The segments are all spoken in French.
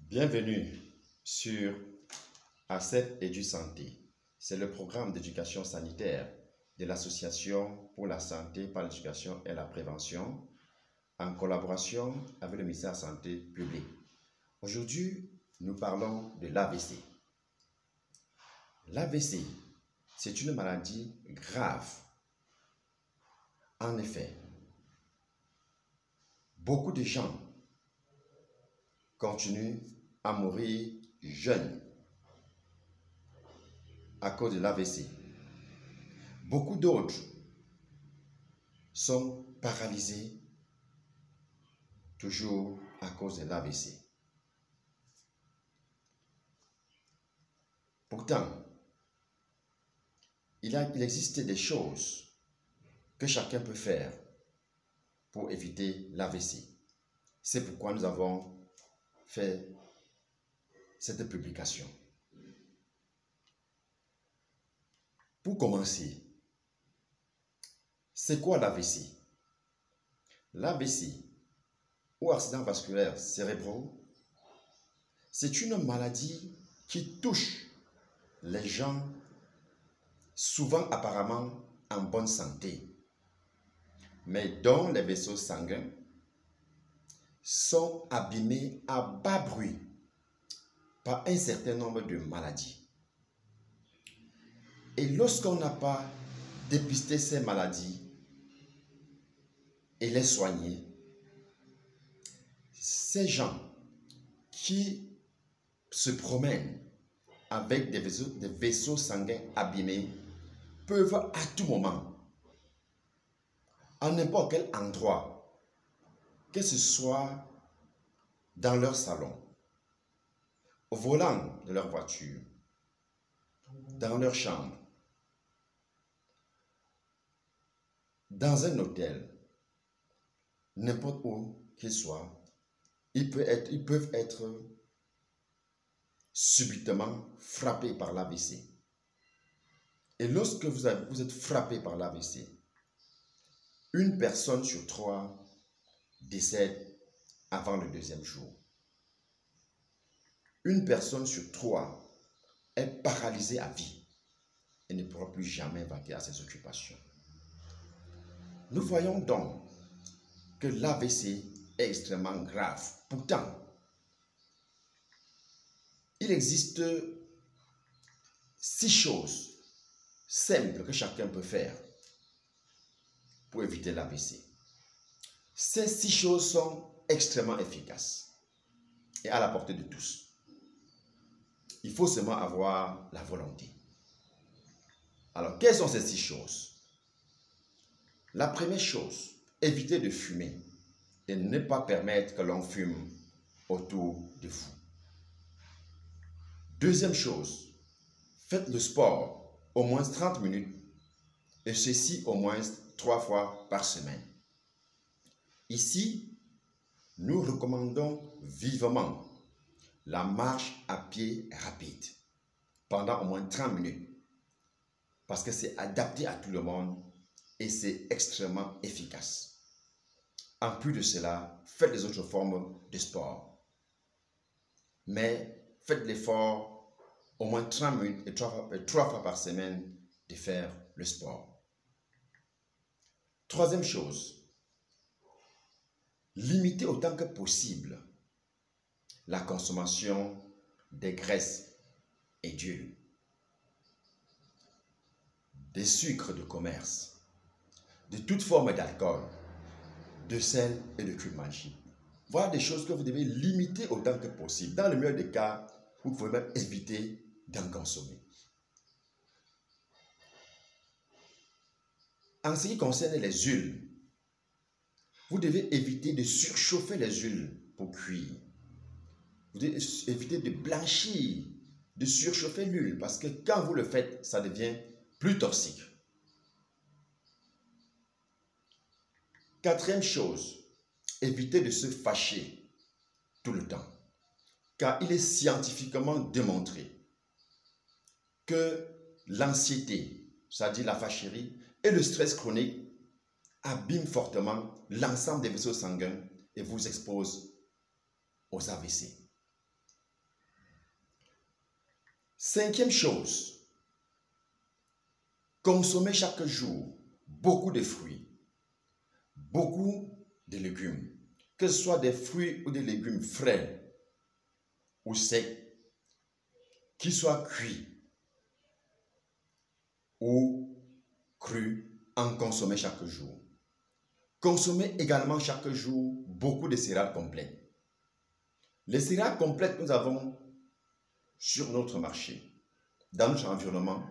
Bienvenue sur ACEP Edu Santé. C'est le programme d'éducation sanitaire de l'Association pour la santé par l'éducation et la prévention en collaboration avec le ministère de la Santé publique. Aujourd'hui, nous parlons de l'AVC. L'AVC, c'est une maladie grave. En effet, beaucoup de gens continuent à mourir jeunes à cause de l'AVC. Beaucoup d'autres sont paralysés toujours à cause de l'AVC. Pourtant, il existe des choses que chacun peut faire pour éviter l'AVC. C'est pourquoi nous avons fait cette publication. Pour commencer, c'est quoi l'AVC? L'AVC, ou accident vasculaire cérébraux, c'est une maladie qui touche les gens souvent apparemment en bonne santé, mais dont les vaisseaux sanguins sont abîmés à bas bruit par un certain nombre de maladies. Et lorsqu'on n'a pas dépisté ces maladies et les soigner, ces gens qui se promènent avec des vaisseaux sanguins abîmés peuvent à tout moment, à n'importe quel endroit, que ce soit dans leur salon, au volant de leur voiture, dans leur chambre, dans un hôtel, n'importe où qu'ils soient, ils peuvent être subitement frappés par l'AVC. Et lorsque vous êtes frappé par l'AVC, une personne sur 3 décède avant le 2e jour. Une personne sur 3 est paralysée à vie et ne pourra plus jamais vaquer à ses occupations. Nous voyons donc que l'AVC est extrêmement grave. Pourtant, il existe 6 choses simples que chacun peut faire pour éviter l'AVC. Ces 6 choses sont extrêmement efficaces et à la portée de tous. Il faut seulement avoir la volonté. Alors, quelles sont ces 6 choses? La première chose, éviter de fumer et ne pas permettre que l'on fume autour de vous. Deuxième chose, faites le sport au moins 30 minutes et ceci au moins 3 fois par semaine. Ici, nous recommandons vivement la marche à pied rapide pendant au moins 30 minutes parce que c'est adapté à tout le monde et c'est extrêmement efficace. En plus de cela, faites les autres formes de sport. Mais faites l'effort au moins 30 minutes et 3 fois par semaine de faire le sport. Troisième chose, limitez autant que possible la consommation des graisses et d'huile, des sucres de commerce, de toute forme d'alcool, de sel et de crémagie. Voilà des choses que vous devez limiter autant que possible. Dans le meilleur des cas, vous pouvez même éviter d'en consommer. En ce qui concerne les huiles, vous devez éviter de surchauffer les huiles pour cuire. Vous devez éviter de blanchir, de surchauffer l'huile parce que quand vous le faites, ça devient plus toxique. Quatrième chose, évitez de se fâcher tout le temps. Car il est scientifiquement démontré que l'anxiété, c'est-à-dire la fâcherie, et le stress chronique abîment fortement l'ensemble des vaisseaux sanguins et vous exposent aux AVC. Cinquième chose, consommez chaque jour beaucoup de fruits, beaucoup de légumes, que ce soit des fruits ou des légumes frais ou secs, qu'ils soient cuits ou crus, en consommer chaque jour. Consommez également chaque jour beaucoup de céréales complètes. Les céréales complètes que nous avons sur notre marché, dans notre environnement,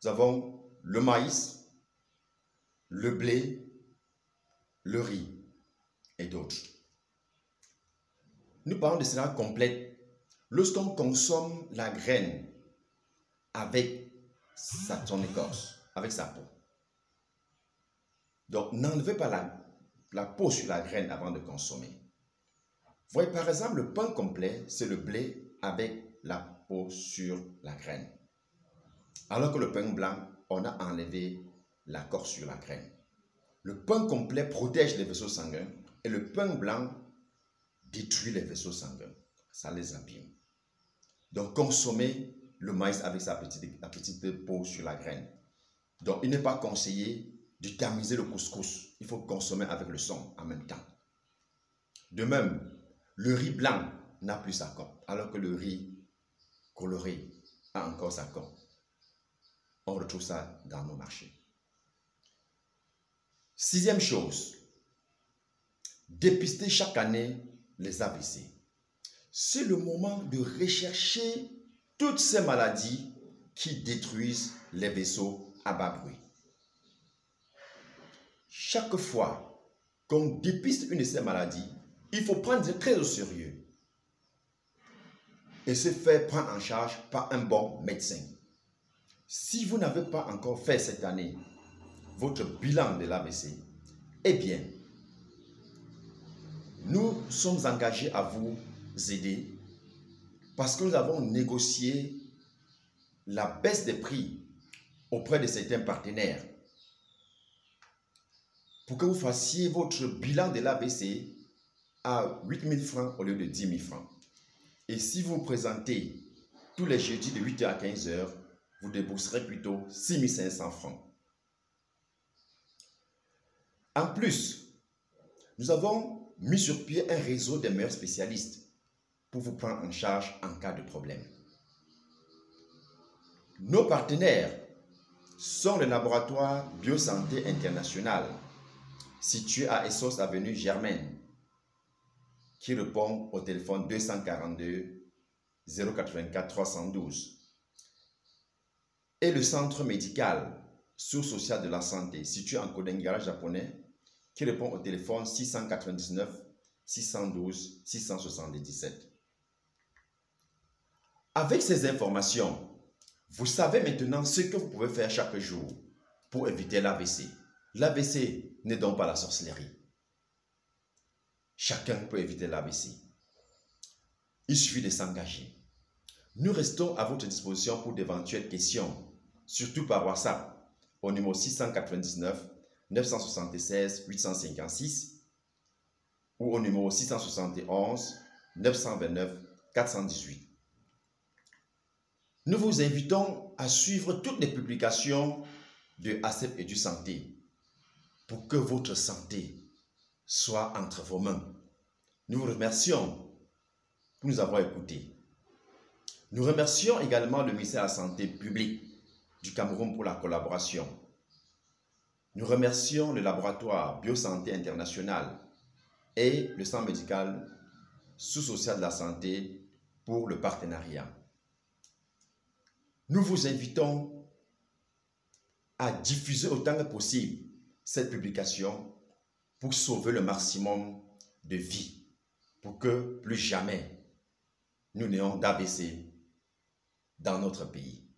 nous avons le maïs, le blé, le riz et d'autres. Nous parlons de céréales complètes lorsqu'on consomme la graine avec son écorce, avec sa peau. Donc, n'enlevez pas la peau sur la graine avant de consommer. Vous voyez, par exemple, le pain complet, c'est le blé avec la peau sur la graine. Alors que le pain blanc, on a enlevé la corps sur la graine. Le pain complet protège les vaisseaux sanguins et le pain blanc détruit les vaisseaux sanguins. Ça les abîme. Donc, consommez le maïs avec la petite peau sur la graine. Donc, il n'est pas conseillé de tamiser le couscous. Il faut consommer avec le son en même temps. De même, le riz blanc n'a plus sa corne, alors que le riz coloré a encore sa corne. On retrouve ça dans nos marchés. Sixième chose, dépistez chaque année les AVC. C'est le moment de rechercher toutes ces maladies qui détruisent les vaisseaux à bas bruit. Chaque fois qu'on dépiste une de ces maladies, il faut prendre très au sérieux et se faire prendre en charge par un bon médecin. Si vous n'avez pas encore fait cette année votre bilan de l'AVC, eh bien, nous sommes engagés à vous aider parce que nous avons négocié la baisse des prix auprès de certains partenaires pour que vous fassiez votre bilan de l'AVC à 8 000 francs au lieu de 10 000 francs. Et si vous vous présentez tous les jeudis de 8h à 15h, vous débourserez plutôt 6 500 francs. En plus, nous avons mis sur pied un réseau des meilleurs spécialistes pour vous prendre en charge en cas de problème. Nos partenaires sont le laboratoire Biosanté International, situé à Essos avenue Germaine, qui répond au téléphone 242 084 312. Et le centre médical socio-social de la santé, situé en Kodengara japonais, qui répond au téléphone 699 612 677. Avec ces informations, vous savez maintenant ce que vous pouvez faire chaque jour pour éviter l'AVC. L'AVC n'est donc pas la sorcellerie. Chacun peut éviter l'AVC. Il suffit de s'engager. Nous restons à votre disposition pour d'éventuelles questions, surtout par WhatsApp, au numéro 699 976 856 ou au numéro 671 929 418. Nous vous invitons à suivre toutes les publications de ACEP et du Santé pour que votre santé soit entre vos mains. Nous vous remercions pour nous avoir écoutés. Nous remercions également le ministère de la Santé publique du Cameroun pour la collaboration. Nous remercions le laboratoire Biosanté International et le centre médical sous-social de la santé pour le partenariat. Nous vous invitons à diffuser autant que possible cette publication pour sauver le maximum de vies, pour que plus jamais nous n'ayons d'AVC dans notre pays.